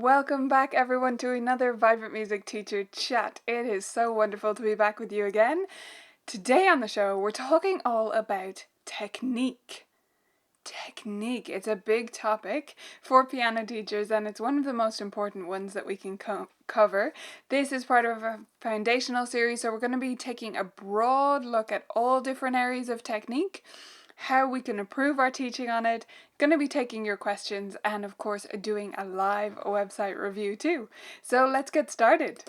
Welcome back everyone to another Vibrant Music Teacher Chat. It is so wonderful to be back with you again. Today on the show we're talking all about technique. Technique. It's a big topic for piano teachers and it's one of the most important ones that we can cover. This is part of a foundational series, so we're going to be taking a broad look at all different areas of technique, how we can improve our teaching on it, going to be taking your questions, and of course doing a live website review too. So let's get started.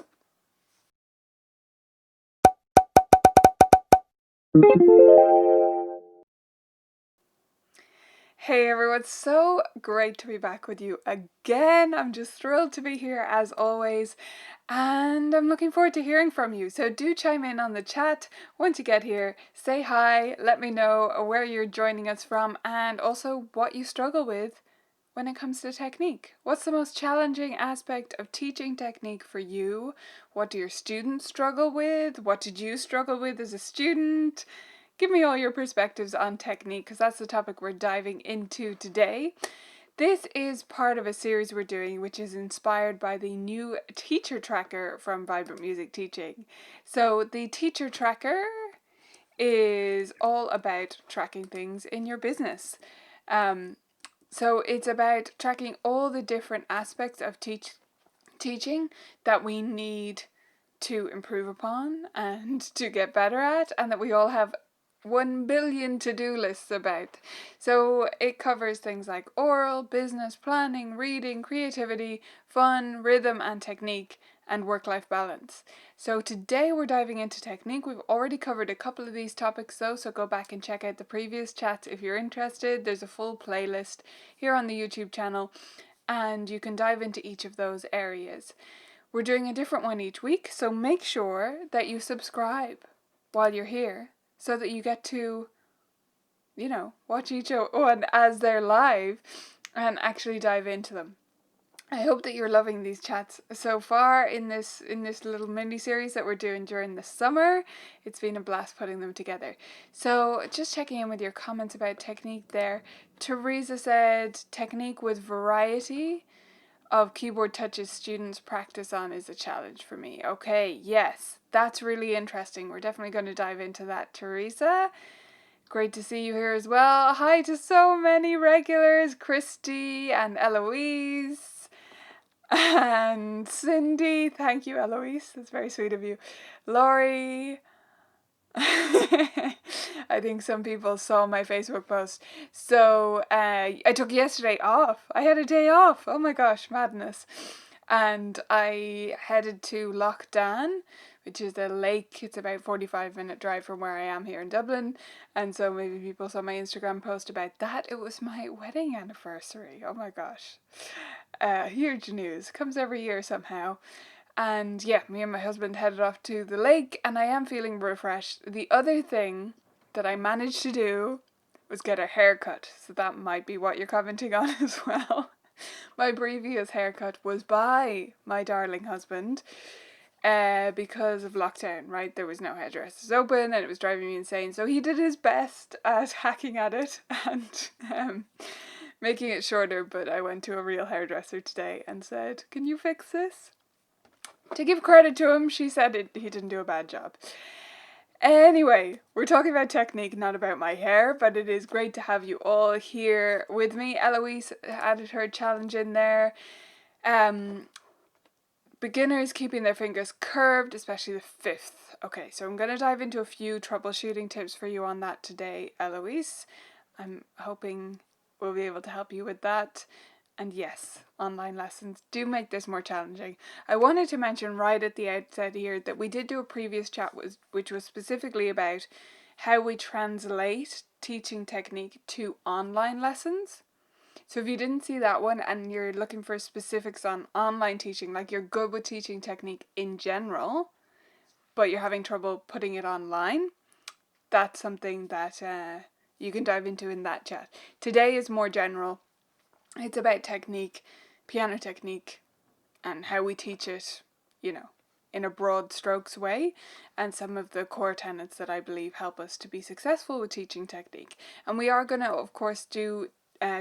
Hey everyone, so great to be back with you again. I'm just thrilled to be here as always, and I'm looking forward to hearing from you. So do chime in on the chat once you get here. Say hi, let me know where you're joining us from, and also what you struggle with when it comes to technique. What's the most challenging aspect of teaching technique for you? What do your students struggle with? What did you struggle with as a student? Give me all your perspectives on technique, because that's the topic we're diving into today. This is part of a series we're doing which is inspired by the new teacher tracker from Vibrant Music Teaching. So the teacher tracker is all about tracking things in your business. So it's about tracking all the different aspects of teaching that we need to improve upon and to get better at, and that we all have 1 billion to-do lists about. So it covers things like oral, business, planning, reading, creativity, fun, rhythm and technique, and work-life balance. So today we're diving into technique. We've already covered a couple of these topics though, so go back and check out the previous chats if you're interested. There's a full playlist here on the YouTube channel, and you can dive into each of those areas. We're doing a different one each week, so make sure that you subscribe while you're here so that you get to, watch each one as they're live and actually dive into them. I hope that you're loving these chats so far in this little mini series that we're doing during the summer. It's been a blast putting them together. So just checking in with your comments about technique there. Teresa said technique with variety of keyboard touches students practice on is a challenge for me. Okay, yes, that's really interesting. We're definitely going to dive into that, Teresa. Great to see you here as well. Hi to so many regulars, Christy and Eloise and Cindy. Thank you, Eloise. That's very sweet of you. Laurie. I think some people saw my Facebook post. So I took yesterday off. I had a day off. Oh my gosh, madness. And I headed to Lough Dan, which is a lake. It's about 45-minute drive from where I am here in Dublin. And so maybe people saw my Instagram post about that. It was my wedding anniversary. Oh my gosh. Huge news. Comes every year somehow. And yeah, me and my husband headed off to the lake, and I am feeling refreshed. The other thing that I managed to do was get a haircut, so that might be what you're commenting on as well. My previous haircut was by my darling husband because of lockdown, right? There was no hairdressers open and it was driving me insane. So he did his best at hacking at it and making it shorter, but I went to a real hairdresser today and said, "Can you fix this?" To give credit to him, she said he didn't do a bad job. Anyway, we're talking about technique, not about my hair, but it is great to have you all here with me. Eloise added her challenge in there. Beginners keeping their fingers curved, especially the fifth. Okay, so I'm going to dive into a few troubleshooting tips for you on that today, Eloise. I'm hoping we'll be able to help you with that. And yes, online lessons do make this more challenging. I wanted to mention right at the outset here that we did do a previous chat which was specifically about how we translate teaching technique to online lessons. So if you didn't see that one and you're looking for specifics on online teaching, like you're good with teaching technique in general, but you're having trouble putting it online, that's something that you can dive into in that chat. Today is more general. It's about technique, piano technique, and how we teach it, in a broad strokes way, and some of the core tenets that I believe help us to be successful with teaching technique. And we are going to, of course, do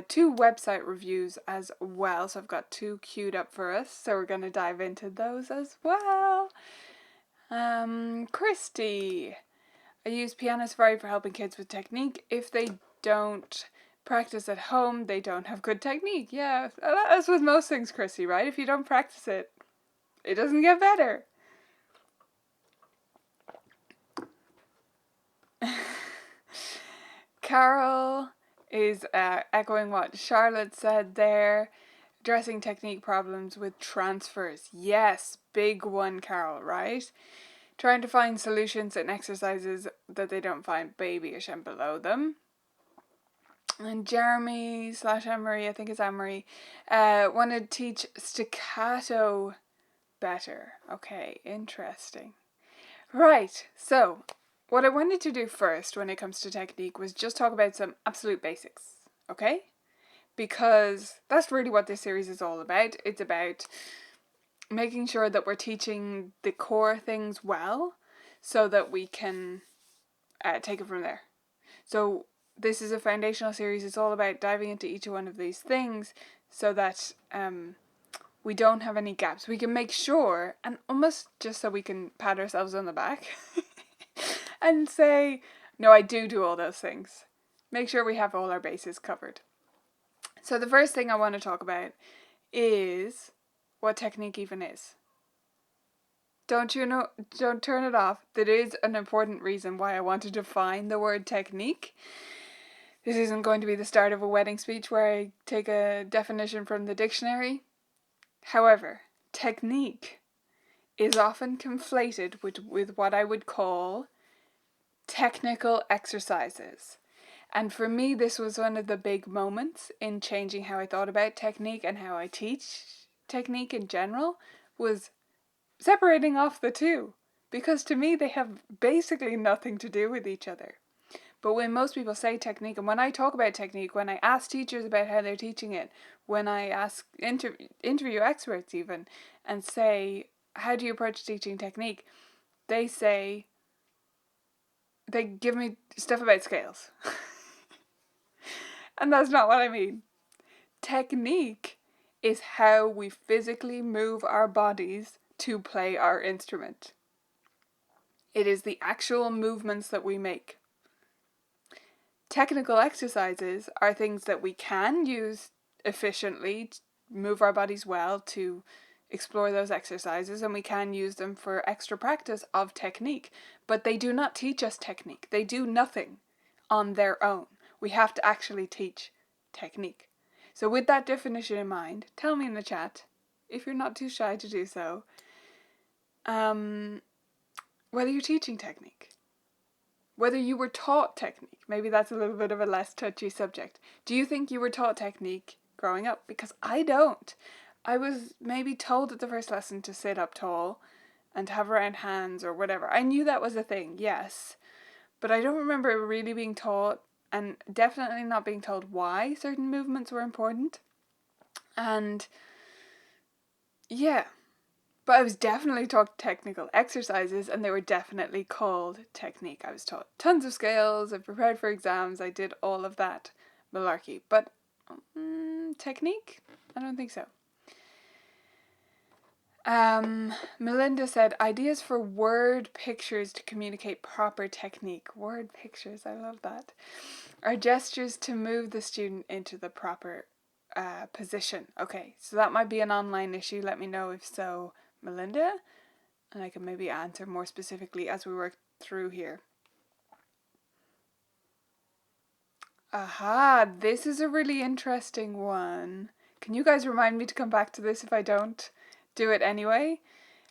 two website reviews as well. So I've got two queued up for us. So we're going to dive into those as well. Christy. I use Piano Safari for helping kids with technique. If they don't practice at home, they don't have good technique. Yeah, as with most things, Christy, right? If you don't practice it, it doesn't get better. Carol is echoing what Charlotte said there. Addressing technique problems with transfers. Yes, big one, Carol, right? Trying to find solutions and exercises that they don't find babyish and below them. And Jeremy / Anne-Marie, I think it's Anne-Marie, wanted to teach staccato better. Okay, interesting. Right, so what I wanted to do first when it comes to technique was just talk about some absolute basics, okay? Because that's really what this series is all about. It's about making sure that we're teaching the core things well so that we can take it from there. So this is a foundational series. It's all about diving into each one of these things so that we don't have any gaps. We can make sure, and almost just so we can pat ourselves on the back and say, no, I do all those things. Make sure we have all our bases covered. So the first thing I want to talk about is what technique even is. Don't turn it off. That is an important reason why I want to define the word technique. This isn't going to be the start of a wedding speech where I take a definition from the dictionary. However, technique is often conflated with what I would call technical exercises. And for me, this was one of the big moments in changing how I thought about technique and how I teach technique in general, was separating off the two. Because to me, they have basically nothing to do with each other. But when most people say technique, and when I talk about technique, when I ask teachers about how they're teaching it, when I ask interview experts even, and say, how do you approach teaching technique? They give me stuff about scales. And that's not what I mean. Technique is how we physically move our bodies to play our instrument. It is the actual movements that we make. Technical exercises are things that we can use efficiently to move our bodies well to explore those exercises, and we can use them for extra practice of technique, but they do not teach us technique. They do nothing on their own. We have to actually teach technique. So with that definition in mind, tell me in the chat, if you're not too shy to do so, whether you're teaching technique, whether you were taught technique. Maybe that's a little bit of a less touchy subject. Do you think you were taught technique growing up? Because I don't. I was maybe told at the first lesson to sit up tall and to have round hands or whatever. I knew that was a thing, yes. But I don't remember really being taught, and definitely not being told why certain movements were important. And yeah, but I was definitely taught technical exercises, and they were definitely called technique. I was taught tons of scales, I prepared for exams, I did all of that malarkey. But technique? I don't think so. Melinda said, ideas for word pictures to communicate proper technique. Word pictures, I love that. Are gestures to move the student into the proper position. Okay, so that might be an online issue. Let me know if so, Melinda, and I can maybe answer more specifically as we work through here. Aha, this is a really interesting one. Can you guys remind me to come back to this if I don't do it anyway?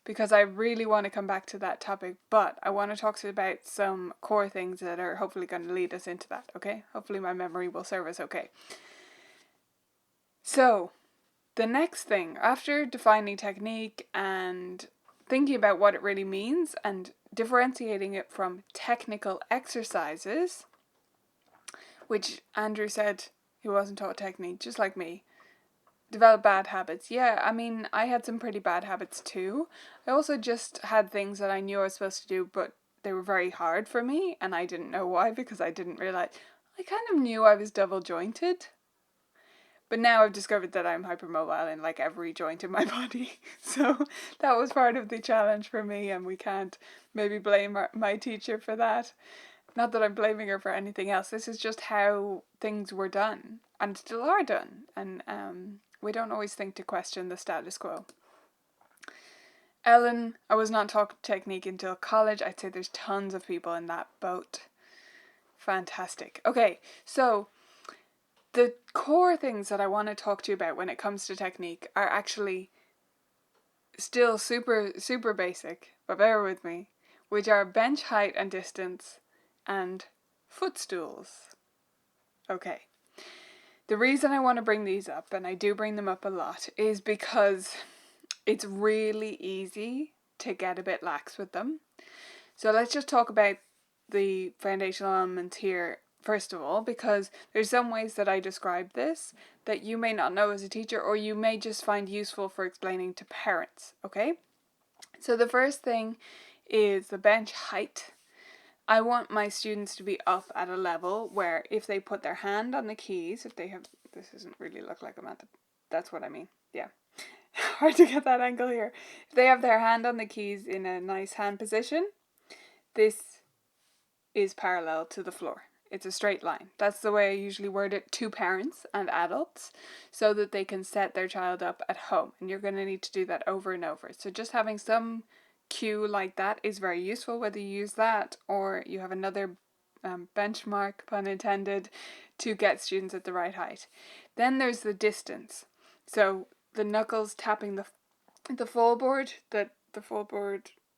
Because I really want to come back to that topic, but I want to talk about some core things that are hopefully going to lead us into that, okay? Hopefully my memory will serve us okay. So, the next thing, after defining technique and thinking about what it really means and differentiating it from technical exercises, which Andrew said he wasn't taught technique, just like me, develop bad habits. Yeah, I mean, I had some pretty bad habits too. I also just had things that I knew I was supposed to do, but they were very hard for me, and I didn't know why, because I didn't realize. I kind of knew I was double jointed. But now I've discovered that I'm hypermobile in like every joint in my body. So that was part of the challenge for me, and we can't maybe blame my teacher for that. Not that I'm blaming her for anything else. This is just how things were done and still are done. And we don't always think to question the status quo. Ellen, I was not taught technique until college. I'd say there's tons of people in that boat. Fantastic. Okay, so the core things that I want to talk to you about when it comes to technique are actually still super, super basic, but bear with me, which are bench height and distance and footstools. Okay. The reason I want to bring these up, and I do bring them up a lot, is because it's really easy to get a bit lax with them. So let's just talk about the foundational elements here first of all, because there's some ways that I describe this that you may not know as a teacher, or you may just find useful for explaining to parents, okay? So the first thing is the bench height. I want my students to be up at a level where if they put their hand on the keys, if they have, this doesn't really look like I'm at the, that's what I mean, yeah. Hard to get that angle here. If they have their hand on the keys in a nice hand position, this is parallel to the floor. It's a straight line. That's the way I usually word it to parents and adults, so that they can set their child up at home. And you're going to need to do that over and over. So just having some cue like that is very useful, whether you use that or you have another benchmark, pun intended, to get students at the right height. Then there's the distance. So the knuckles tapping the fall board,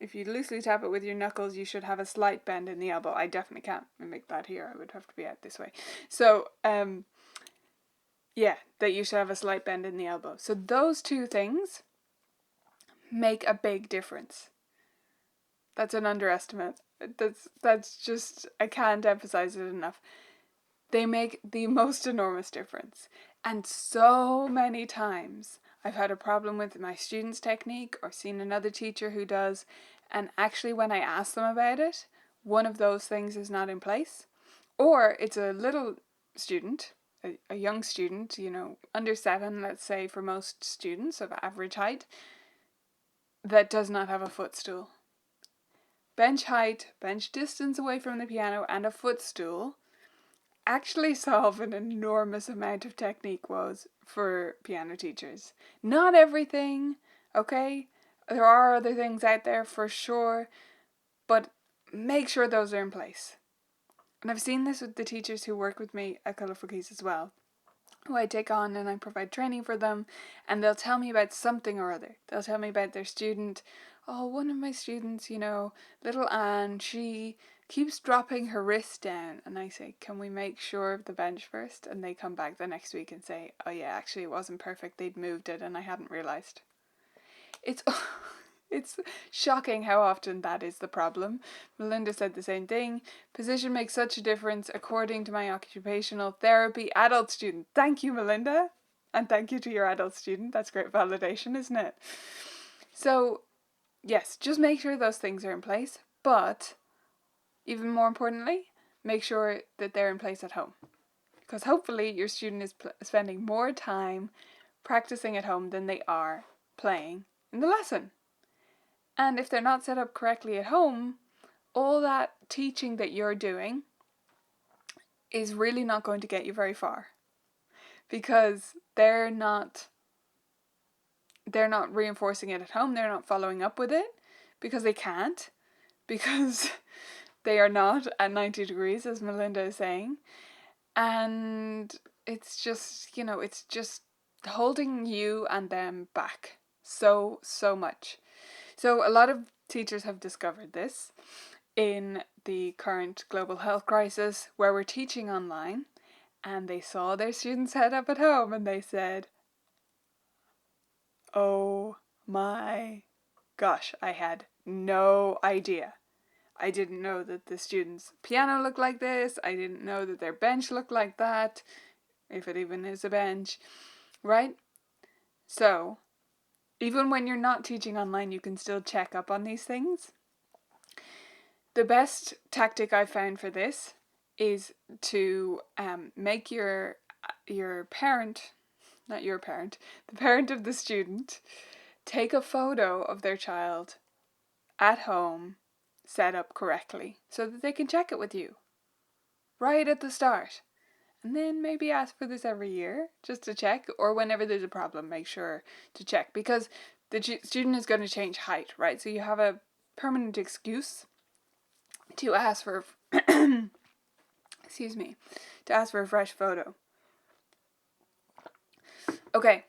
if you loosely tap it with your knuckles, you should have a slight bend in the elbow. I definitely can't mimic that here. I would have to be out this way. So, yeah, that you should have a slight bend in the elbow. So those two things make a big difference. That's an underestimate. That's just, I can't emphasize it enough. They make the most enormous difference. And so many times I've had a problem with my students' technique or seen another teacher who does, and actually when I ask them about it, one of those things is not in place. Or it's a little student, a young student, under 7, let's say, for most students of average height, that does not have a footstool. Bench height, bench distance away from the piano, and a footstool actually solve an enormous amount of technique woes for piano teachers. Not everything, okay? There are other things out there for sure, but make sure those are in place. And I've seen this with the teachers who work with me at Colourful Keys as well, who I take on and I provide training for them, and they'll tell me about something or other. They'll tell me about their student. Oh, one of my students, little Anne, she keeps dropping her wrist down, and I say, can we make sure of the bench first? And they come back the next week and say, oh yeah, actually it wasn't perfect, they'd moved it and I hadn't realised. It's shocking how often that is the problem. Melinda said the same thing. Position makes such a difference according to my occupational therapy adult student. Thank you, Melinda. And thank you to your adult student. That's great validation, isn't it? So, yes, just make sure those things are in place, but even more importantly, make sure that they're in place at home. Because hopefully your student is spending more time practicing at home than they are playing in the lesson. And if they're not set up correctly at home, all that teaching that you're doing is really not going to get you very far. Because they're not reinforcing it at home, they're not following up with it, because they can't, because they are not at 90 degrees, as Melinda is saying. And it's just, it's just holding you and them back so much. So a lot of teachers have discovered this in the current global health crisis, where we're teaching online, and they saw their students head up at home and they said, oh my gosh, I had no idea. I didn't know that the students' piano looked like this. I didn't know that their bench looked like that, if it even is a bench, right? So, even when you're not teaching online, you can still check up on these things. The best tactic I've found for this is to make your parent, not your parent, the parent of the student, take a photo of their child at home set up correctly so that they can check it with you right at the start. And then maybe ask for this every year just to check, or whenever there's a problem, make sure to check, because the student is going to change height, right? So you have a permanent excuse to ask for, excuse me, to ask for a fresh photo. Okay,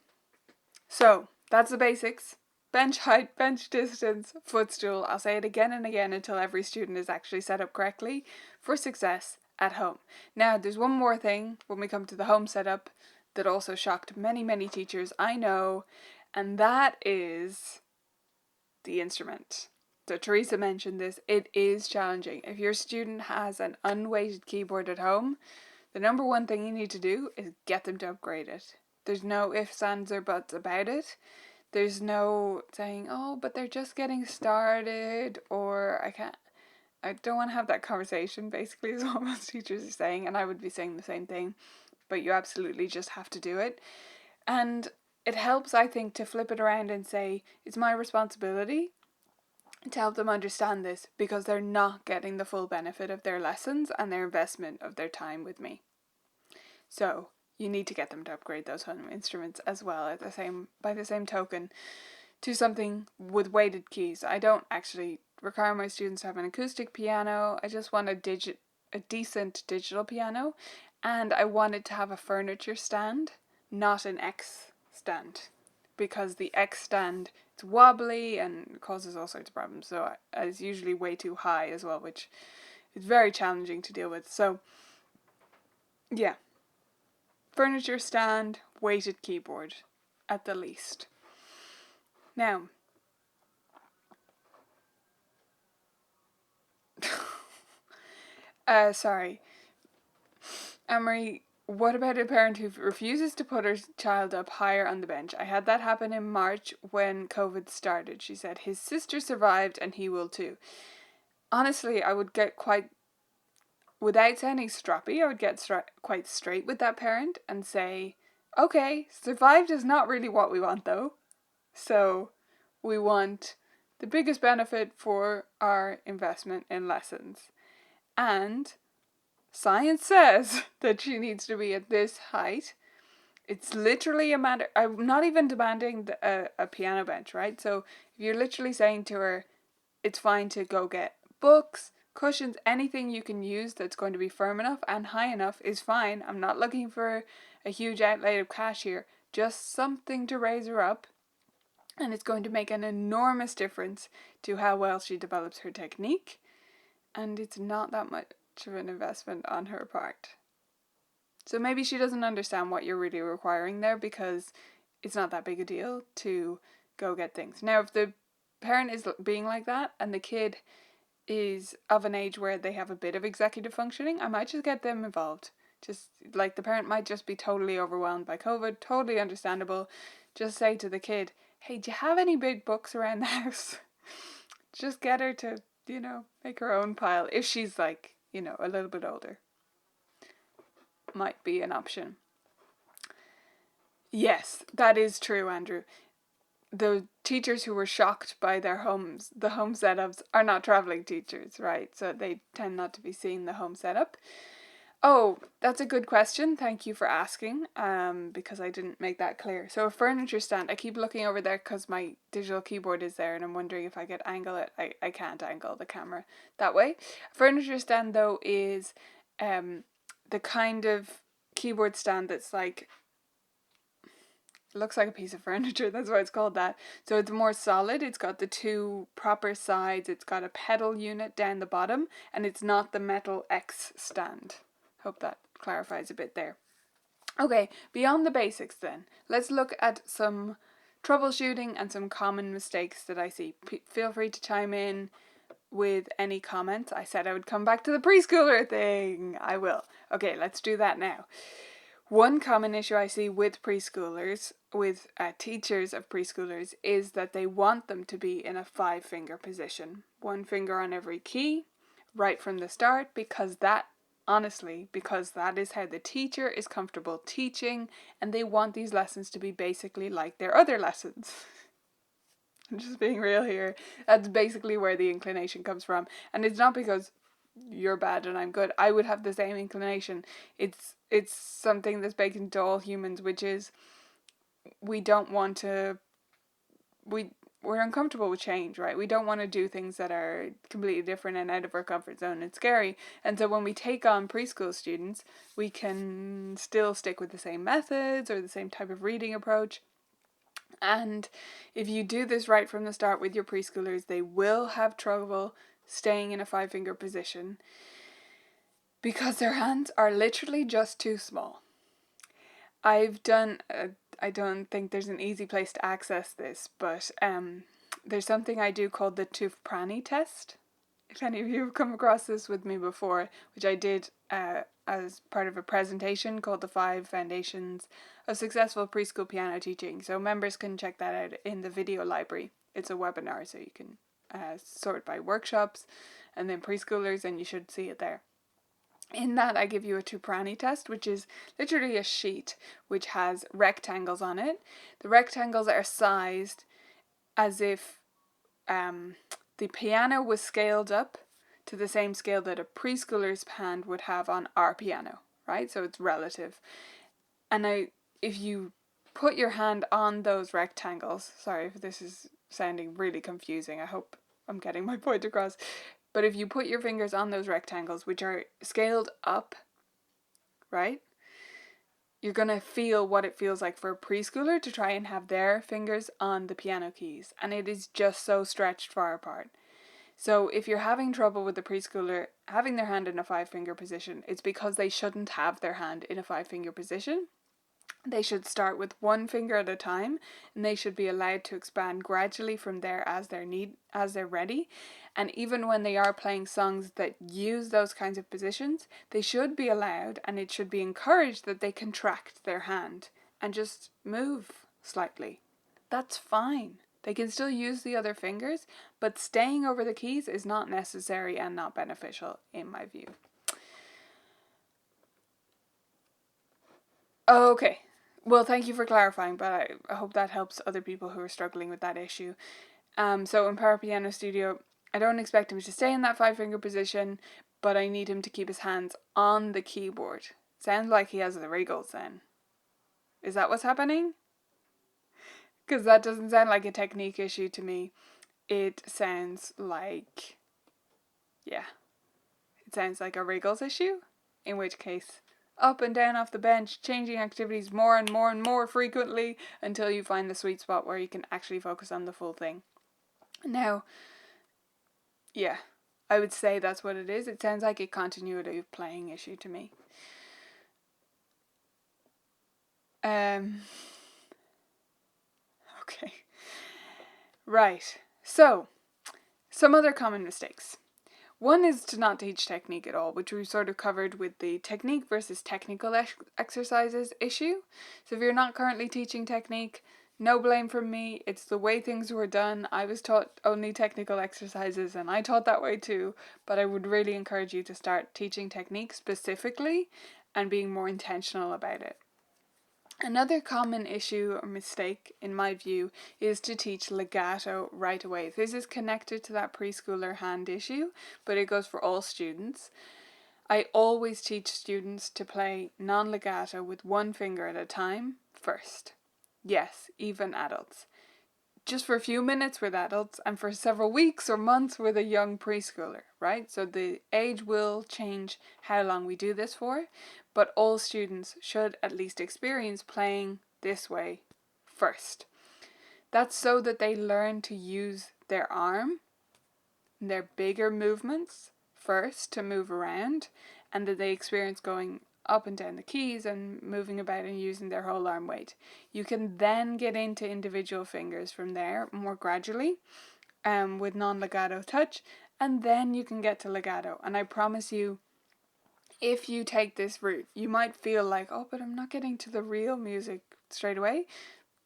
so that's the basics. Bench height, bench distance, footstool. I'll say it again and again until every student is actually set up correctly for success at home. Now, there's one more thing when we come to the home setup that also shocked many, many teachers I know, and that is the instrument. So Teresa mentioned this. It is challenging. If your student has an unweighted keyboard at home, the number one thing you need to do is get them to upgrade it. There's no ifs, ands, or buts about it. There's no saying, oh, but they're just getting started, or I don't want to have that conversation, basically, is what most teachers are saying, and I would be saying the same thing, but you absolutely just have to do it. And it helps, I think, to flip it around and say, it's my responsibility to help them understand this, because they're not getting the full benefit of their lessons and their investment of their time with me. So you need to get them to upgrade those home instruments as well by the same token to something with weighted keys. I don't actually require my students to have an acoustic piano. I just want a decent digital piano, and I want it to have a furniture stand, not an X stand, because the X stand, it's wobbly and causes all sorts of problems. So it's usually way too high as well, which is very challenging to deal with. So yeah, furniture stand, weighted keyboard at the least. Now, sorry, Anne-Marie, what about a parent who refuses to put her child up higher on the bench? I had that happen in March when COVID started. She said his sister survived and he will too. Honestly, I would get without sounding stroppy, I would get quite straight with that parent and say, okay, survived is not really what we want though. So we want the biggest benefit for our investment in lessons. And science says that she needs to be at this height. It's literally a matter, I'm not even demanding a piano bench, right? So if you're literally saying to her, it's fine to go get books, cushions, anything you can use that's going to be firm enough and high enough is fine. I'm not looking for a huge outlay of cash here, just something to raise her up. And it's going to make an enormous difference to how well she develops her technique. And it's not that much of an investment on her part. So maybe she doesn't understand what you're really requiring there, because it's not that big a deal to go get things. Now, if the parent is being like that and the kid is of an age where they have a bit of executive functioning, I might just get them involved. Just like the parent might just be totally overwhelmed by COVID, totally understandable. Just say to the kid, hey, do you have any big books around the house? Just get her to, make her own pile. If she's like, a little bit older. Might be an option. Yes, that is true, Andrew. The teachers who were shocked by the home setups are not traveling teachers, right? So they tend not to be seeing the home setup. Oh, that's a good question. Thank you for asking, because I didn't make that clear. So a furniture stand, I keep looking over there because my digital keyboard is there and I'm wondering if I could angle it. I can't angle the camera that way. A furniture stand, though, is the kind of keyboard stand that's like, it looks like a piece of furniture, that's why it's called that. So it's more solid, it's got the two proper sides, it's got a pedal unit down the bottom, and it's not the metal X stand. Hope that clarifies a bit there. Okay, beyond the basics then, let's look at some troubleshooting and some common mistakes that I see. Feel free to chime in with any comments. I said I would come back to the preschooler thing. I will. Okay, let's do that now. One common issue I see with preschoolers, with teachers of preschoolers, is that they want them to be in a 5-finger position. 1 finger on every key, right from the start, because that honestly, because that is how the teacher is comfortable teaching, and they want these lessons to be basically like their other lessons. I'm just being real here. That's basically where the inclination comes from. And it's not because you're bad and I'm good. I would have the same inclination. It's something that's baked into all humans, which is we don't want to we're uncomfortable with change, right? We don't want to do things that are completely different and out of our comfort zone. It's scary. And so when we take on preschool students, we can still stick with the same methods or the same type of reading approach. And if you do this right from the start with your preschoolers, they will have trouble staying in a 5-finger position because their hands are literally just too small. I've done, I don't think there's an easy place to access this, but there's something I do called the Tooth Pranny test. If any of you have come across this with me before, which I did as part of a presentation called the 5 Foundations of Successful Preschool Piano Teaching. So members can check that out in the video library. It's a webinar, so you can sort by workshops and then preschoolers, and you should see it there. In that, I give you a Tooth Pranny test, which is literally a sheet which has rectangles on it. The rectangles are sized as if the piano was scaled up to the same scale that a preschooler's hand would have on our piano, right? So it's relative. And if you put your hand on those rectangles, sorry if this is sounding really confusing, I hope I'm getting my point across. But if you put your fingers on those rectangles, which are scaled up, right? You're going to feel what it feels like for a preschooler to try and have their fingers on the piano keys. And it is just so stretched far apart. So if you're having trouble with the preschooler having their hand in a 5-finger position, it's because they shouldn't have their hand in a 5-finger position. They should start with 1 finger at a time, and they should be allowed to expand gradually from there as they're ready. And even when they are playing songs that use those kinds of positions, they should be allowed, and it should be encouraged, that they contract their hand and just move slightly. That's fine. They can still use the other fingers, but staying over the keys is not necessary and not beneficial in my view. Okay. Well, thank you for clarifying, but I hope that helps other people who are struggling with that issue. So in Power Piano Studio, I don't expect him to stay in that 5-finger position, but I need him to keep his hands on the keyboard. Sounds like he has the wriggles then. Is that what's happening? Because that doesn't sound like a technique issue to me. It sounds like, it sounds like a wriggles issue, in which case up and down off the bench, changing activities more and more and more frequently until you find the sweet spot where you can actually focus on the full thing. Now, I would say that's what it is. It sounds like a continuity of playing issue to me. Okay. Right. So, some other common mistakes. One is to not teach technique at all, which we've sort of covered with the technique versus technical exercises issue. So if you're not currently teaching technique, no blame from me. It's the way things were done. I was taught only technical exercises and I taught that way too, but I would really encourage you to start teaching technique specifically and being more intentional about it. Another common issue or mistake, in my view, is to teach legato right away. This is connected to that preschooler hand issue, but it goes for all students. I always teach students to play non-legato with 1 finger at a time first. Yes, even adults. Just for a few minutes with adults and for several weeks or months with a young preschooler, right? So the age will change how long we do this for, but all students should at least experience playing this way first. That's so that they learn to use their arm, their bigger movements first to move around, and that they experience going up and down the keys and moving about and using their whole arm weight. You can then get into individual fingers from there more gradually with non-legato touch, and then you can get to legato. And I promise you, if you take this route, you might feel like, oh, but I'm not getting to the real music straight away.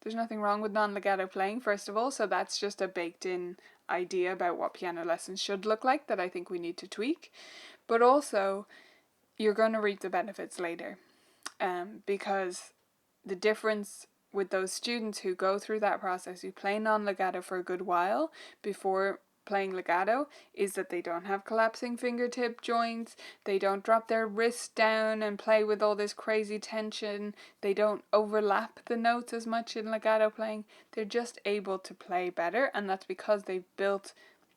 There's nothing wrong with non-legato playing, first of all, so that's just a baked in idea about what piano lessons should look like that I think we need to tweak. But also, you're going to reap the benefits later. Because the difference with those students who go through that process, who play non-legato for a good while before playing legato, is that they don't have collapsing fingertip joints, they don't drop their wrist down and play with all this crazy tension, they don't overlap the notes as much in legato playing. They're just able to play better, and that's because they've built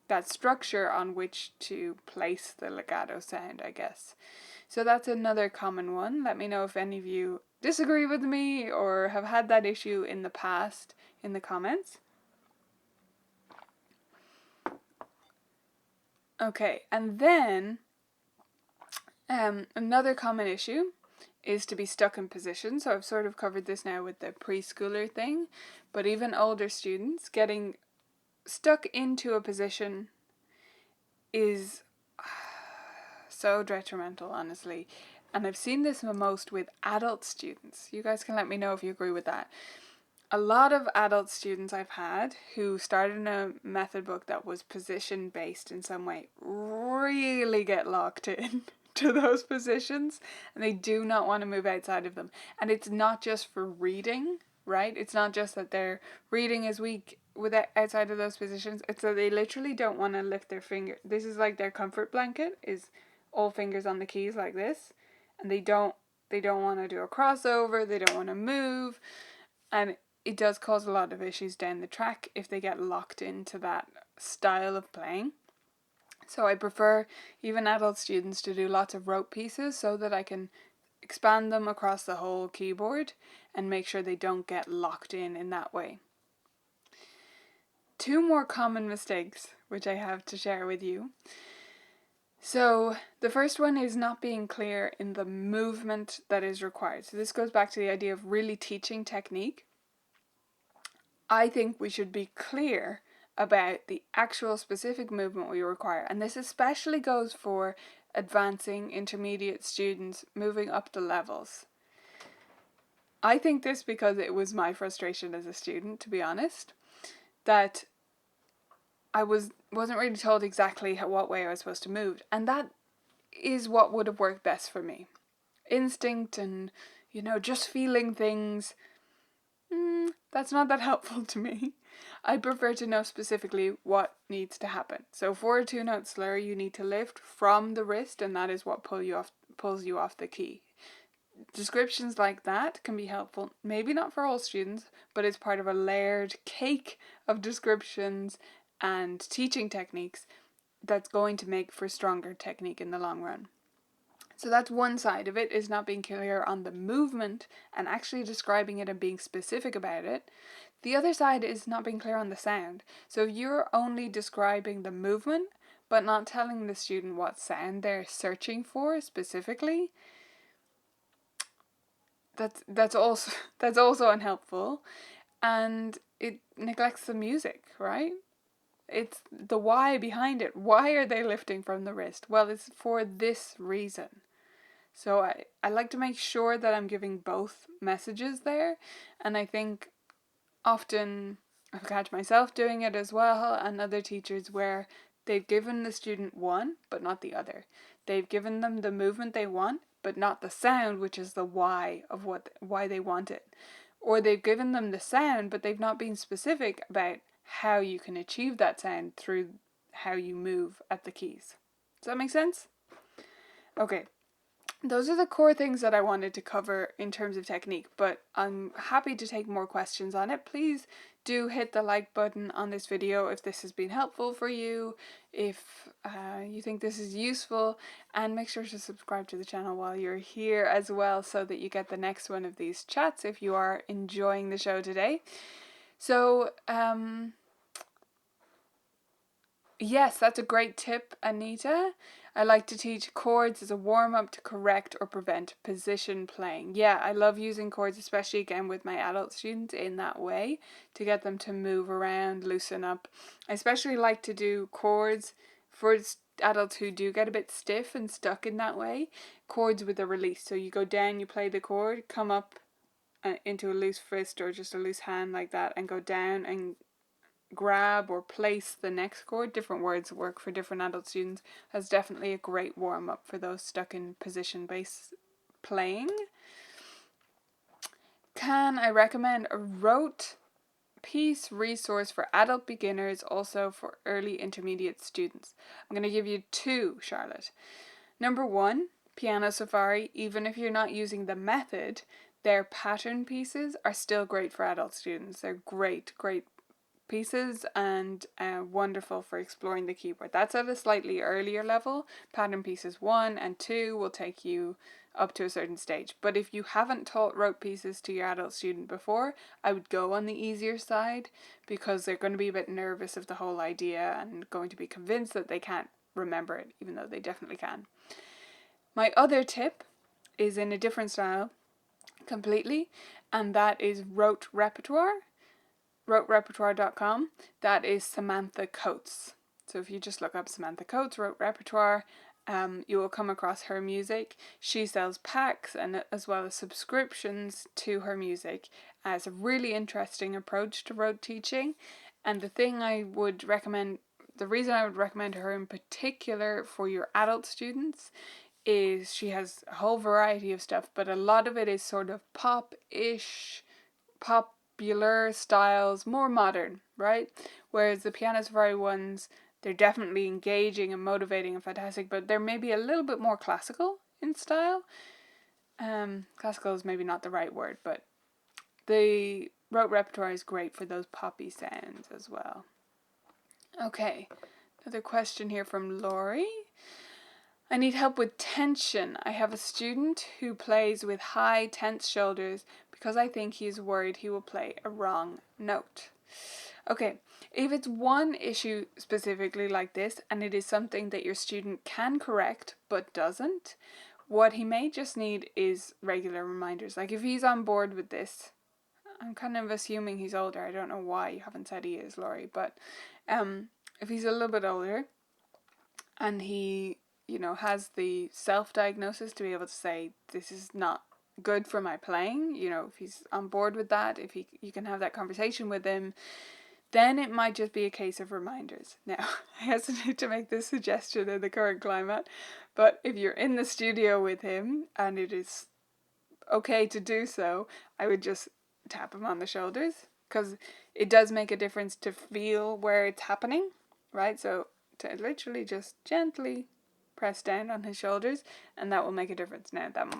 that structure on which to place the legato sound, I guess. So that's another common one. Let me know if any of you disagree with me or have had that issue in the past in the comments. Okay, and then another common issue is to be stuck in position. So I've sort of covered this now with the preschooler thing, but even older students getting stuck into a position is so detrimental, honestly. And I've seen this most with adult students. You guys can let me know if you agree with that. A lot of adult students I've had who started in a method book that was position based in some way really get locked in to those positions, and they do not want to move outside of them. And it's not just for reading, right? It's not just that their reading is weak with outside of those positions. It's that they literally don't want to lift their finger. This is like their comfort blanket, is all fingers on the keys like this, and they don't want to do a crossover, they don't want to move, and it does cause a lot of issues down the track if they get locked into that style of playing. So I prefer even adult students to do lots of rope pieces so that I can expand them across the whole keyboard and make sure they don't get locked in that way. Two more common mistakes which I have to share with you. So the first one is not being clear in the movement that is required. So this goes back to the idea of really teaching technique. I think we should be clear about the actual specific movement we require, and this especially goes for advancing intermediate students moving up the levels. I think this because it was my frustration as a student, to be honest, that I wasn't really told exactly what way I was supposed to move, and that is what would have worked best for me. Instinct and, just feeling things, that's not that helpful to me. I prefer to know specifically what needs to happen. So for a 2-note slur, you need to lift from the wrist, and that is what pulls you off the key. Descriptions like that can be helpful, maybe not for all students, but it's part of a layered cake of descriptions and teaching techniques that's going to make for stronger technique in the long run. So that's one side of it, is not being clear on the movement and actually describing it and being specific about it. The other side is not being clear on the sound. So if you're only describing the movement but not telling the student what sound they're searching for specifically, that's also unhelpful, and it neglects the music, right? It's the why behind it. Why are they lifting from the wrist? Well, it's for this reason. So I like to make sure that I'm giving both messages there, and I think often I've catch myself doing it as well, and other teachers, where they've given the student one but not the other. They've given them the movement they want but not the sound, which is the why of why they want it. Or they've given them the sound but they've not been specific about how you can achieve that sound through how you move at the keys. Does that make sense? Okay. Those are the core things that I wanted to cover in terms of technique, but I'm happy to take more questions on it. Please do hit the like button on this video if this has been helpful for you, if you think this is useful, and make sure to subscribe to the channel while you're here as well so that you get the next one of these chats if you are enjoying the show today. So, yes, that's a great tip, Anita. I like to teach chords as a warm-up to correct or prevent position playing. Yeah, I love using chords, especially again with my adult students in that way, to get them to move around, loosen up. I especially like to do chords for adults who do get a bit stiff and stuck in that way. Chords with a release. So you go down, you play the chord, come up into a loose fist or just a loose hand like that, and go down and grab or place the next chord. Different words work for different adult students. That's definitely a great warm-up for those stuck in position-based playing. Can I recommend a rote piece resource for adult beginners, also for early intermediate students? I'm going to give you two, Charlotte. Number one, Piano Safari. Even if you're not using the method, their pattern pieces are still great for adult students. They're great pieces and wonderful for exploring the keyboard. That's at a slightly earlier level. Pattern pieces 1 and 2 will take you up to a certain stage. But if you haven't taught rote pieces to your adult student before, I would go on the easier side, because they're going to be a bit nervous of the whole idea and going to be convinced that they can't remember it, even though they definitely can. My other tip is in a different style completely, and that is rote repertoire. roterepertoire.com. That is Samantha Coates. So if you just look up Samantha Coates, Rote Repertoire, you will come across her music. She sells packs and as well as subscriptions to her music as a really interesting approach to rote teaching. And the reason I would recommend her in particular for your adult students is she has a whole variety of stuff, but a lot of it is sort of pop-ish, popular styles, more modern, right? Whereas the Piano Safari ones, they're definitely engaging and motivating and fantastic, but they're maybe a little bit more classical in style. Classical is maybe not the right word, but the rote repertoire is great for those poppy sounds as well. Okay, another question here from Laurie. I need help with tension. I have a student who plays with high, tense shoulders because I think he's worried he will play a wrong note. Okay, if it's one issue specifically like this, and it is something that your student can correct but doesn't, what he may just need is regular reminders. Like if he's on board with this, I'm kind of assuming he's older. I don't know why you haven't said he is, Laurie, but if he's a little bit older and he has the self-diagnosis to be able to say, this is not good for my playing, if he's on board with that, if you can have that conversation with him, then it might just be a case of reminders. Now, I hesitate to make this suggestion in the current climate, but if you're in the studio with him and it is okay to do so, I would just tap him on the shoulders, because it does make a difference to feel where it's happening, right? So to literally just gently press down on his shoulders, and that will make a difference. Now, that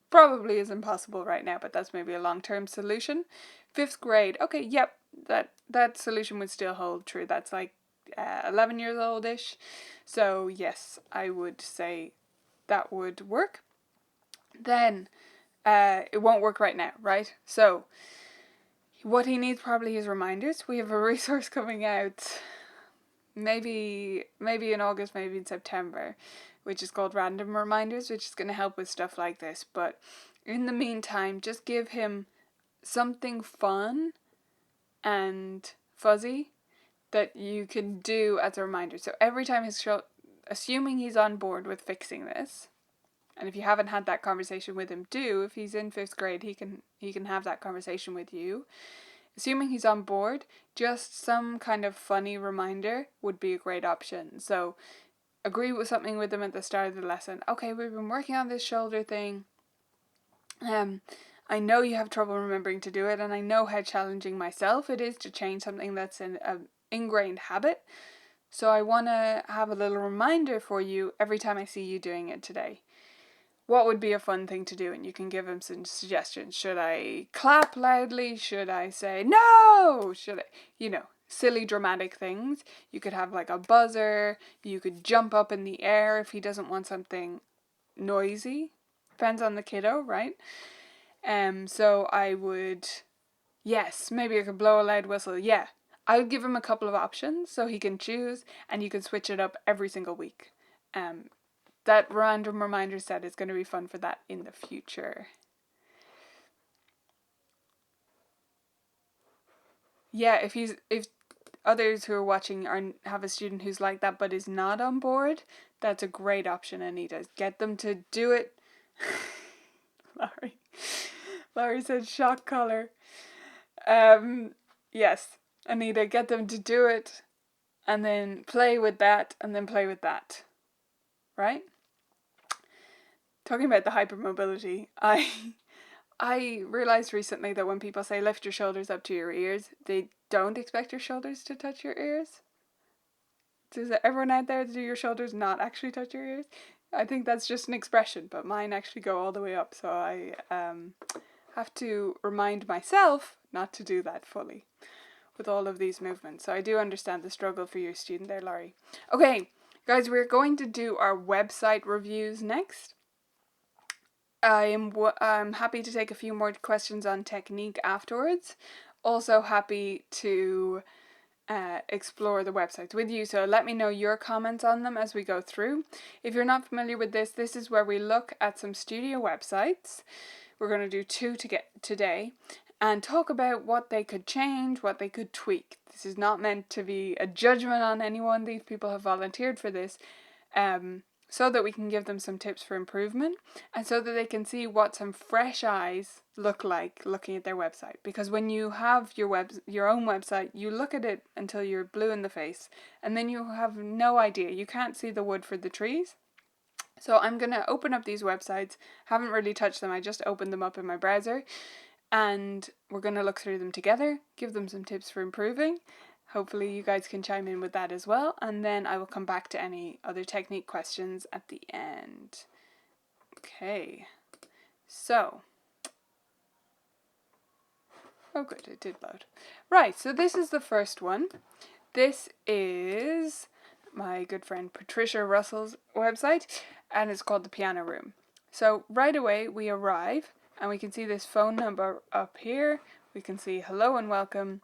probably isn't possible right now, but that's maybe a long-term solution. 5th grade, okay, yep, that solution would still hold true. That's like 11 years old-ish. So yes, I would say that would work. Then it won't work right now, right? So what he needs probably is reminders. We have a resource coming out maybe in August, maybe in September, which is called Random Reminders, which is going to help with stuff like this. But in the meantime, just give him something fun and fuzzy that you can do as a reminder. So every time assuming he's on board with fixing this, and if you haven't had that conversation with him, if he's in 5th grade, he can have that conversation with you. Assuming he's on board, just some kind of funny reminder would be a great option. So agree with something with him at the start of the lesson. Okay, we've been working on this shoulder thing. I know you have trouble remembering to do it, and I know how challenging myself it is to change something that's an ingrained habit. So I want to have a little reminder for you every time I see you doing it today. What would be a fun thing to do? And you can give him some suggestions. Should I clap loudly? Should I say no? Should I, silly dramatic things. You could have like a buzzer. You could jump up in the air if he doesn't want something noisy. Depends on the kiddo, right? So I would, yes, maybe I could blow a loud whistle. Yeah, I would give him a couple of options so he can choose, and you can switch it up every single week. That random reminder set is going to be fun for that in the future. Yeah, if others who are watching have a student who's like that but is not on board, that's a great option, Anita. Get them to do it. Laurie said shock collar. Yes, I need to get them to do it and then play with that and then play with that. Right? Talking about the hypermobility, I realized recently that when people say lift your shoulders up to your ears, they don't expect your shoulders to touch your ears. Does everyone out there, do your shoulders not actually touch your ears? I think that's just an expression, but mine actually go all the way up, so I have to remind myself not to do that fully with all of these movements. So I do understand the struggle for your student there, Laurie. Okay, guys, we're going to do our website reviews next. I'm happy to take a few more questions on technique afterwards. Also happy to explore the websites with you, so let me know your comments on them as we go through. If you're not familiar with this, this is where we look at some studio websites. We're going to do 2 today and talk about what they could change, what they could tweak. This is not meant to be a judgment on anyone. These people have volunteered for this. So that we can give them some tips for improvement and so that they can see what some fresh eyes look like looking at their website. Because when you have your own website, you look at it until you're blue in the face and then you have no idea. You can't see the wood for the trees. So I'm going to open up these websites. Haven't really touched them. I just opened them up in my browser and we're going to look through them together, give them some tips for improving. Hopefully you guys can chime in with that as well, and then I will come back to any other technique questions at the end. Okay, so, oh good, it did load. Right, so this is the first one. This is my good friend Patricia Russell's website, and it's called The Piano Room. So right away we arrive, and we can see this phone number up here. We can see hello and welcome.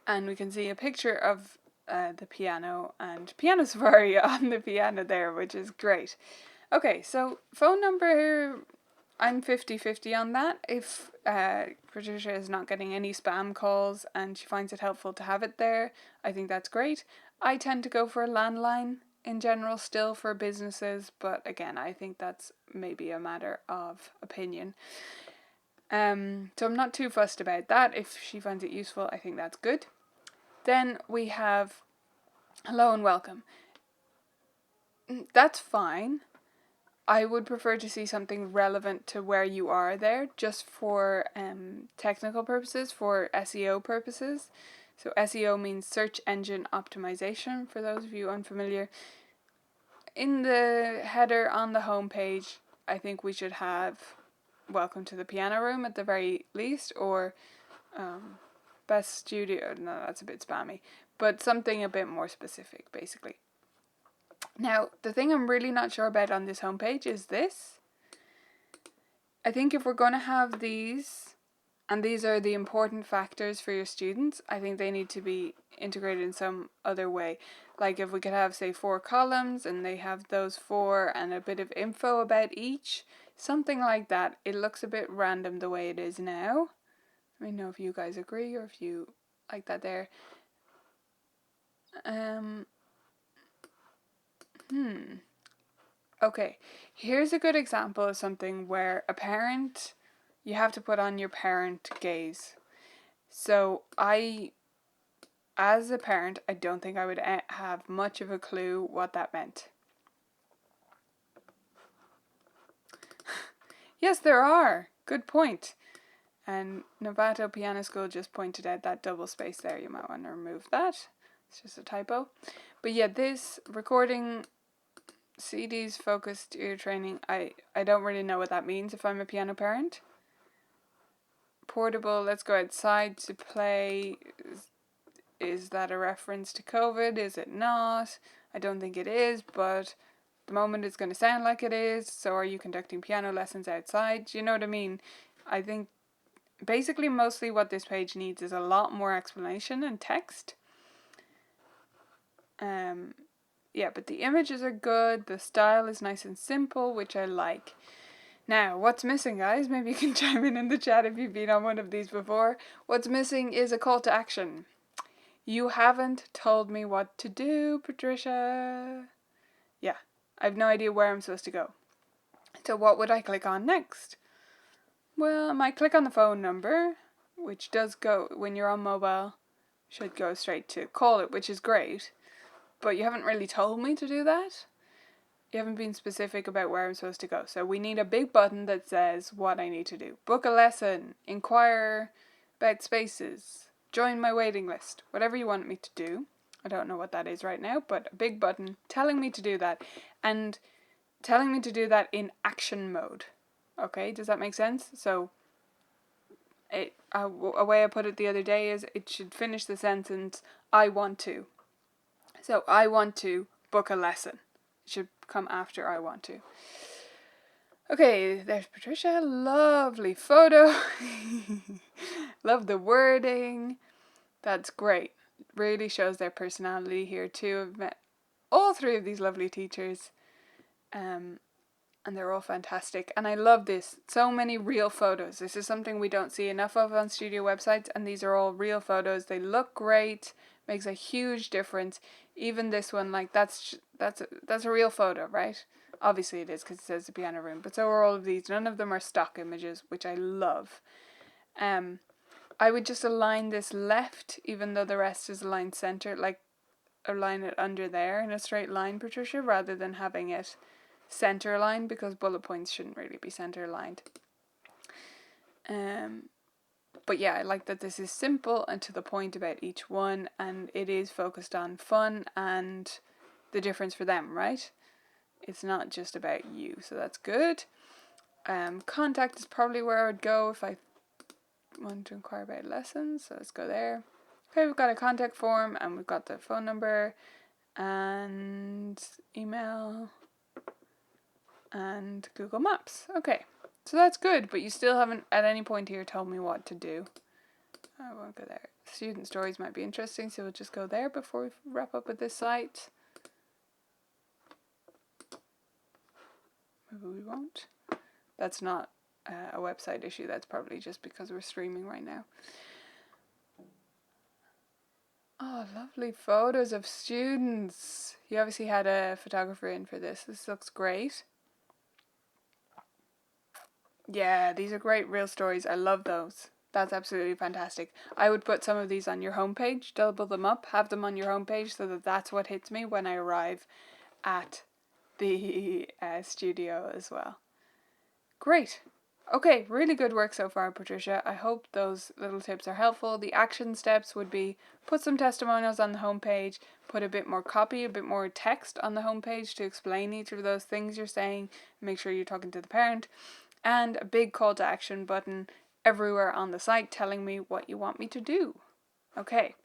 And we can see a picture of the piano and Piano Safari on the piano there, which is great. Okay, so phone number, I'm 50-50 on that. If Patricia is not getting any spam calls and she finds it helpful to have it there, I think that's great. I tend to go for a landline in general still for businesses, but again, I think that's maybe a matter of opinion. So I'm not too fussed about that. If she finds it useful, I think that's good. Then we have hello and welcome. That's fine. I would prefer to see something relevant to where you are there, just for technical purposes, for SEO purposes. So SEO means search engine optimization, for those of you unfamiliar. In the header on the home page, I think we should have welcome to the piano room at the very least, or best studio. No, that's a bit spammy, but something a bit more specific, basically. Now, the thing I'm really not sure about on this homepage is this. I think if we're going to have these, and these are the important factors for your students, I think they need to be integrated in some other way. Like if we could have, say, 4 columns, and they have those 4 and a bit of info about each, something like that. It looks a bit random the way it is now. Let me know if you guys agree or if you like that there. Okay, here's a good example of something where a parent, you have to put on your parent gaze. So as a parent, I don't think I would have much of a clue what that meant. Yes, there are. Good point. And Novato Piano School just pointed out that double space there. You might want to remove that. It's just a typo. But yeah, this recording CDs focused ear training, I don't really know what that means if I'm a piano parent. Portable, let's go outside to play. Is that a reference to COVID? Is it not? I don't think it is, but at the moment it's going to sound like it is. So are you conducting piano lessons outside? Do you know what I mean? I think basically mostly what this page needs is a lot more explanation and text. Yeah, but the images are good. The style is nice and simple, which I like. Now, what's missing, guys? Maybe you can chime in the chat if you've been on one of these before. What's missing is a call to action. You haven't told me what to do, Patricia. Yeah, I have no idea where I'm supposed to go. So what would I click on next? Well, I might click on the phone number, which does go when you're on mobile. should go straight to call it, which is great. But you haven't really told me to do that. You haven't been specific about where I'm supposed to go. So we need a big button that says what I need to do. Book a lesson, inquire about spaces, join my waiting list, whatever you want me to do. I don't know what that is right now, but a big button telling me to do that, and telling me to do that in action mode. Okay, does that make sense? So a way I put it the other day is it should finish the sentence, I want to. So I want to book a lesson. It should come after I want to. Okay, there's Patricia. Lovely photo. Love the wording. That's great. Really shows their personality here too. I've met all three of these lovely teachers. And they're all fantastic. And I love this. So many real photos. This is something we don't see enough of on studio websites. And these are all real photos. They look great. Makes a huge difference. Even this one, like that's a real photo, right? Obviously it is because it says the piano room. But so are all of these. None of them are stock images, which I love. I would just align this left, even though the rest is aligned center. Like align it under there in a straight line, Patricia, rather than having it center line, because bullet points shouldn't really be center aligned. But yeah, I like that this is simple and to the point about each one, and it is focused on fun and the difference for them, right? It's not just about you, so that's good. Contact is probably where I would go if I want to inquire about lessons, so let's go there. Okay, we've got a contact form and we've got the phone number and email and Google Maps. Okay, so that's good, but you still haven't at any point here told me what to do. I won't go there. Student stories might be interesting, so we'll just go there before we wrap up with this site. Maybe we won't. That's not a website issue, that's probably just because we're streaming right now. Oh, lovely photos of students. You obviously had a photographer in for this. This looks great. Yeah, these are great real stories. I love those. That's absolutely fantastic. I would put some of these on your homepage, double them up, have them on your homepage so that that's what hits me when I arrive at the studio as well. Great. Okay, really good work so far, Patricia. I hope those little tips are helpful. The action steps would be put some testimonials on the homepage, put a bit more copy, a bit more text on the homepage to explain each of those things you're saying, make sure you're talking to the parent, and a big call to action button everywhere on the site telling me what you want me to do. Okay,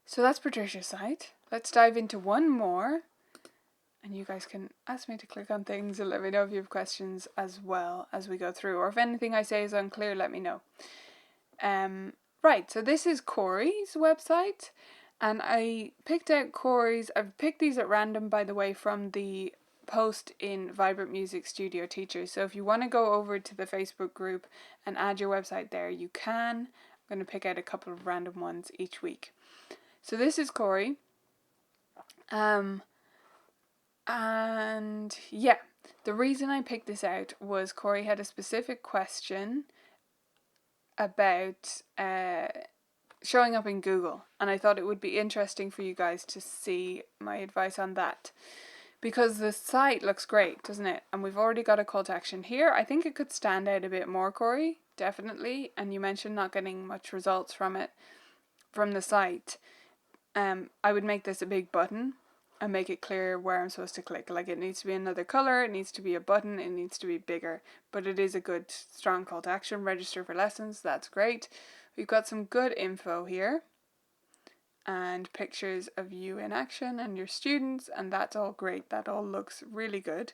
so that's Patricia's site. Let's dive into one more. And you guys can ask me to click on things and let me know if you have questions as well as we go through. Or if anything I say is unclear, let me know. Right, so this is Corey's website. And I picked out Corey's. I've picked these at random, by the way, from the post in Vibrant Music Studio Teachers. So if you want to go over to the Facebook group and add your website there, you can. I'm going to pick out a couple of random ones each week. So this is Corey. And yeah, the reason I picked this out was Corey had a specific question about showing up in Google, and I thought it would be interesting for you guys to see my advice on that, because the site looks great, doesn't it? And we've already got a call to action here. I think it could stand out a bit more, Corey, definitely. And you mentioned not getting much results from it, from the site. I would make this a big button and make it clear where I'm supposed to click. Like, it needs to be another color, it needs to be a button, it needs to be bigger. But it is a good, strong call to action. Register for lessons, that's great. We've got some good info here. And pictures of you in action and your students, and that's all great. That all looks really good.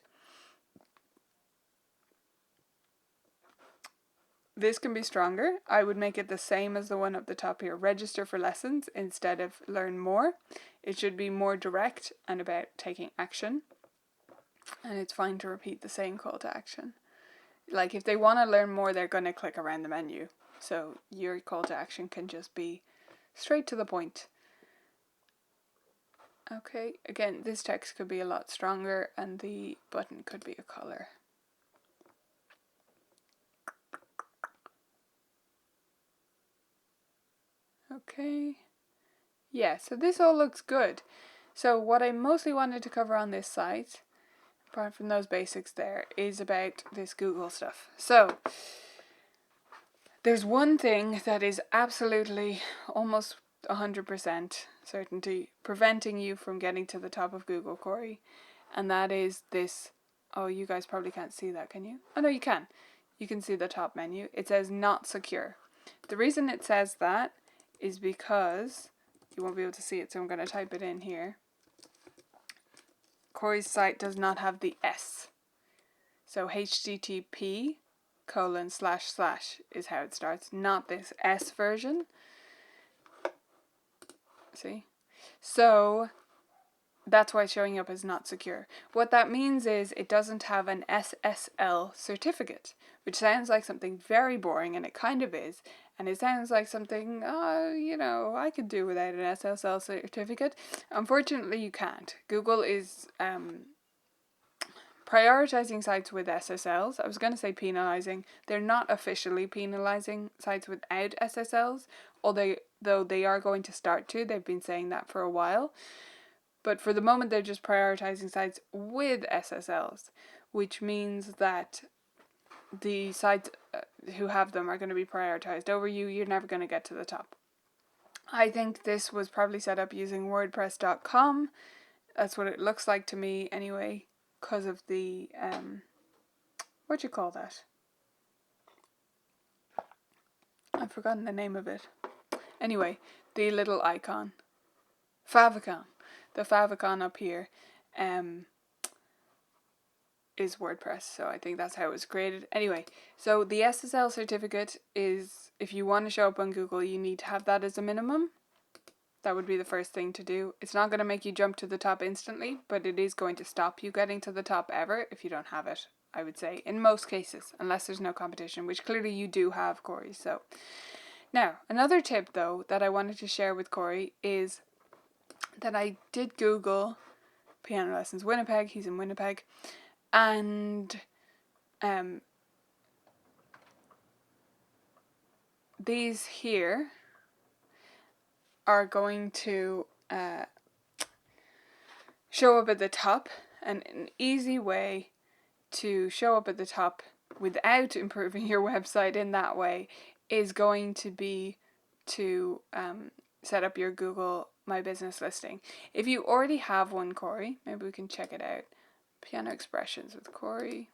This can be stronger. I would make it the same as the one up the top here. Register for lessons instead of learn more. It should be more direct and about taking action. And it's fine to repeat the same call to action. Like, if they want to learn more, they're going to click around the menu. So your call to action can just be straight to the point. Okay, again, this text could be a lot stronger and the button could be a color. Okay. Yeah, so this all looks good. So what I mostly wanted to cover on this site, apart from those basics there, is about this Google stuff. So there's one thing that is absolutely almost 100% certainty preventing you from getting to the top of Google, Corey, and that is this. Oh, you guys probably can't see that, can you? Oh no, you can. You can see the top menu. It says not secure. The reason it says that is because you won't be able to see it, so I'm going to type it in here. Corey's site does not have the S. So HTTP : / is how it starts, not this S version. See? So that's why it's showing up as not secure. What that means is it doesn't have an SSL certificate, which sounds like something very boring, and it kind of is. And it sounds like something, I could do without an SSL certificate. Unfortunately, you can't. Google is prioritizing sites with SSLs. I was going to say penalizing. They're not officially penalizing sites without SSLs, though they are going to start to. They've been saying that for a while. But for the moment, they're just prioritizing sites with SSLs, which means that the sites who have them are going to be prioritized over you. You're never going to get to the top. I think this was probably set up using WordPress.com. That's what it looks like to me anyway, because of the, what do you call that? I've forgotten the name of it. Anyway, the little icon. Favicon. The favicon up here is WordPress, so I think that's how it was created. Anyway, so the SSL certificate is, if you want to show up on Google, you need to have that as a minimum. That would be the first thing to do. It's not going to make you jump to the top instantly, but it is going to stop you getting to the top ever if you don't have it, I would say, in most cases, unless there's no competition, which clearly you do have, Corey. So now, another tip though that I wanted to share with Corey is that I did Google piano lessons Winnipeg. He's in Winnipeg. And these here are going to show up at the top, and an easy way to show up at the top without improving your website in that way is going to be to set up your Google My Business listing. If you already have one, Corey, maybe we can check it out. Piano expressions with Corey.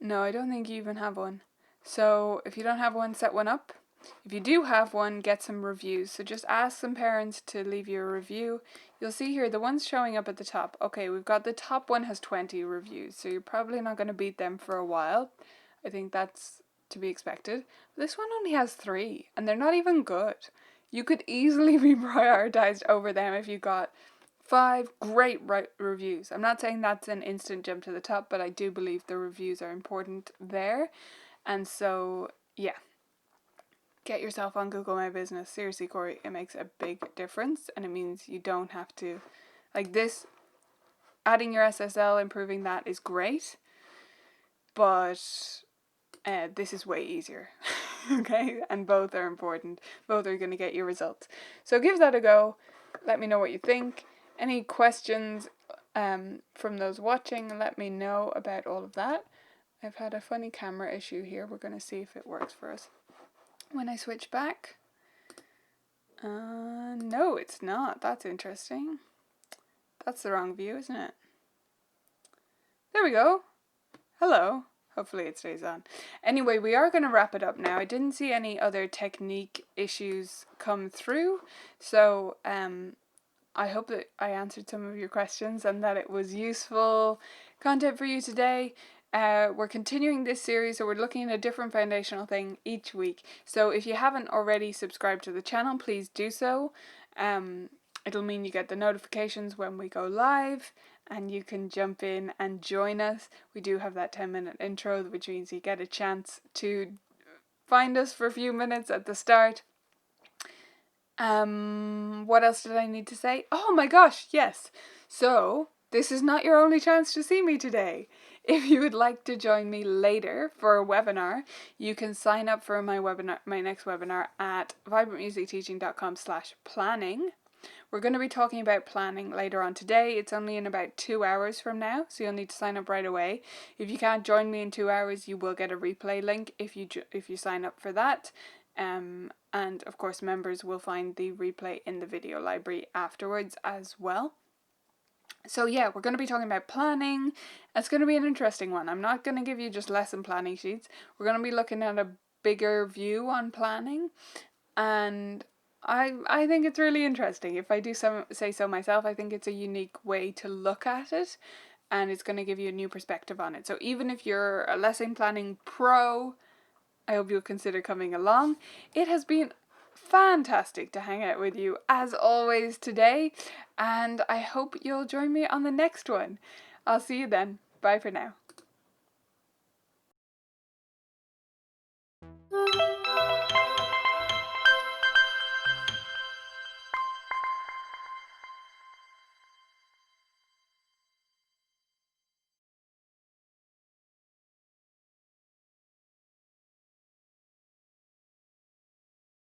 No, I don't think you even have one. So if you don't have one, set one up. If you do have one, get some reviews. So just ask some parents to leave you a review. You'll see here the ones showing up at the top. Okay, we've got the top one has 20 reviews, so you're probably not going to beat them for a while. I think that's to be expected. This one only has 3, and they're not even good. You could easily be prioritized over them if you got 5 great reviews. I'm not saying that's an instant jump to the top, but I do believe the reviews are important there. And so, yeah. Get yourself on Google My Business. Seriously, Corey, it makes a big difference, and it means you don't have to, like this, adding your SSL, improving that is great, but this is way easier, okay? And both are important. Both are going to get you results. So give that a go. Let me know what you think. Any questions from those watching, let me know about all of that. I've had a funny camera issue here. We're going to see if it works for us. When I switch back, no, it's not. That's interesting. That's the wrong view, isn't it? There we go. Hello. Hopefully it stays on. Anyway, we are going to wrap it up now. I didn't see any other technique issues come through, so I hope that I answered some of your questions and that it was useful content for you today. We're continuing this series, so we're looking at a different foundational thing each week. So if you haven't already subscribed to the channel, please do so. It'll mean you get the notifications when we go live, and you can jump in and join us. We do have that 10-minute intro, which means you get a chance to find us for a few minutes at the start. What else did I need to say? Oh my gosh, yes. So this is not your only chance to see me today. If you would like to join me later for a webinar, you can sign up for my next webinar at vibrantmusicteaching.com/planning. We're going to be talking about planning later on today. It's only in about 2 hours from now, so you'll need to sign up right away. If you can't join me in 2 hours, you will get a replay link if you sign up for that. And of course, members will find the replay in the video library afterwards as well. So yeah, we're going to be talking about planning. It's going to be an interesting one. I'm not going to give you just lesson planning sheets. We're going to be looking at a bigger view on planning, and I think it's really interesting. If I do say so myself, I think it's a unique way to look at it, and it's going to give you a new perspective on it. So even if you're a lesson planning pro, I hope you'll consider coming along. It has been fantastic to hang out with you as always today, and I hope you'll join me on the next one. I'll see you then. Bye for now.